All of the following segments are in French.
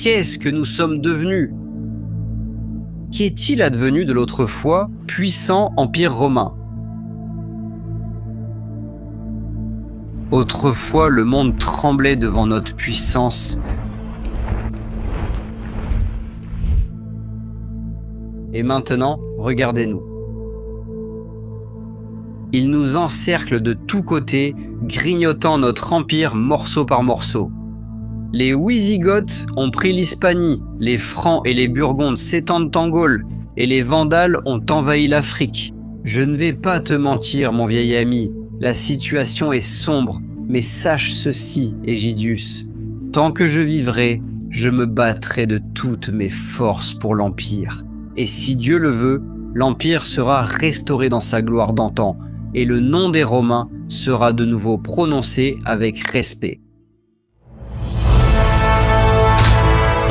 qu'est-ce que nous sommes devenus? Qu'est-il advenu de l'autrefois puissant empire romain? Autrefois, le monde tremblait devant notre puissance. Et maintenant, regardez-nous. Il nous encercle de tous côtés, grignotant notre empire morceau par morceau. Les Wisigoths ont pris l'Hispanie, les Francs et les Burgondes s'étendent en Gaule, et les Vandales ont envahi l'Afrique. Je ne vais pas te mentir, mon vieil ami, la situation est sombre, mais sache ceci, Égidius. Tant que je vivrai, je me battrai de toutes mes forces pour l'Empire. Et si Dieu le veut, l'Empire sera restauré dans sa gloire d'antan, et le nom des Romains sera de nouveau prononcé avec respect.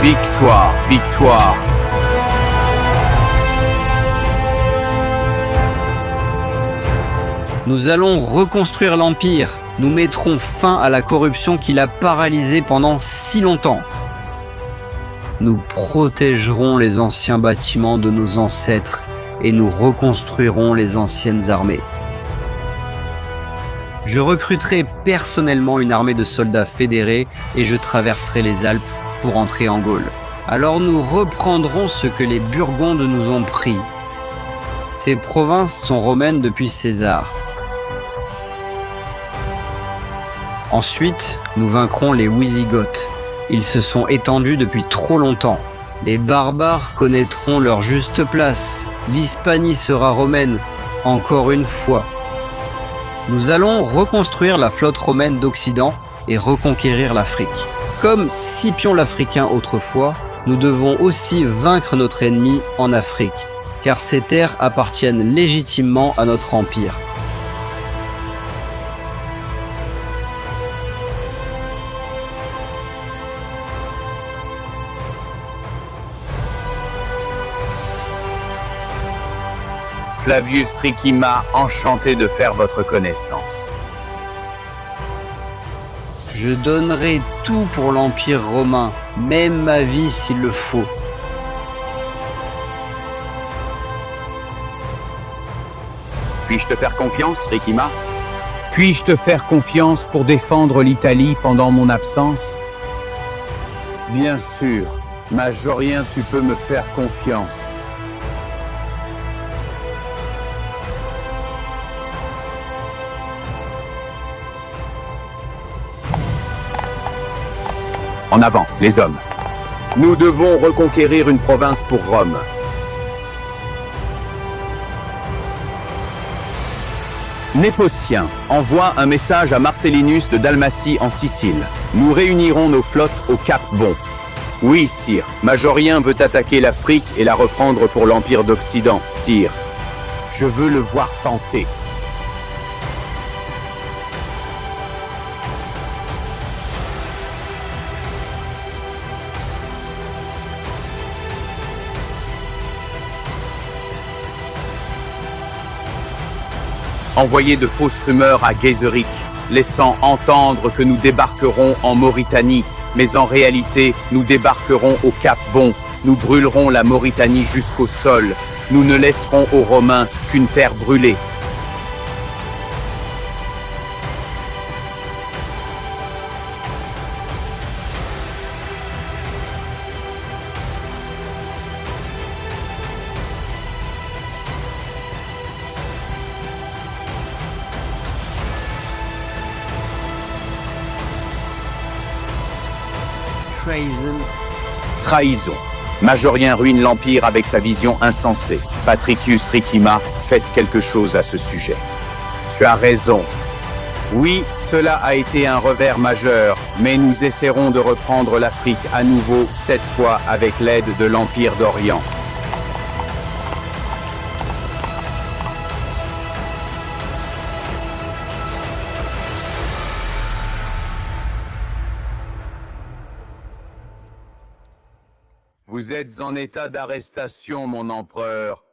Victoire, victoire! Nous allons reconstruire l'Empire. Nous mettrons fin à la corruption qui l'a paralysé pendant si longtemps. Nous protégerons les anciens bâtiments de nos ancêtres et nous reconstruirons les anciennes armées. Je recruterai personnellement une armée de soldats fédérés et je traverserai les Alpes pour entrer en Gaule. Alors nous reprendrons ce que les Burgondes nous ont pris. Ces provinces sont romaines depuis César. Ensuite, nous vaincrons les Wisigoths. Ils se sont étendus depuis trop longtemps. Les barbares connaîtront leur juste place. L'Hispanie sera romaine, encore une fois. Nous allons reconstruire la flotte romaine d'Occident et reconquérir l'Afrique. Comme Scipion l'Africain autrefois, nous devons aussi vaincre notre ennemi en Afrique, car ces terres appartiennent légitimement à notre empire. Flavius Ricima, enchanté de faire votre connaissance. Je donnerai tout pour l'Empire romain, même ma vie s'il le faut. Puis-je te faire confiance, Ricima? Puis-je te faire confiance pour défendre l'Italie pendant mon absence? Bien sûr, Majorien, tu peux me faire confiance. En avant, les hommes. Nous devons reconquérir une province pour Rome. Népotien, envoie un message à Marcellinus de Dalmatie en Sicile. Nous réunirons nos flottes au Cap Bon. Oui, sire. Majorien veut attaquer l'Afrique et la reprendre pour l'Empire d'Occident, sire. Je veux le voir tenter. Envoyer de fausses rumeurs à Gaiseric, laissant entendre que nous débarquerons en Mauritanie, mais en réalité, nous débarquerons au Cap Bon, nous brûlerons la Mauritanie jusqu'au sol, nous ne laisserons aux Romains qu'une terre brûlée. Trahison. Majorien ruine l'Empire avec sa vision insensée. Patricius Ricima, faites quelque chose à ce sujet. Tu as raison. Oui, cela a été un revers majeur, mais nous essaierons de reprendre l'Afrique à nouveau, cette fois avec l'aide de l'Empire d'Orient. Vous êtes en état d'arrestation, mon empereur.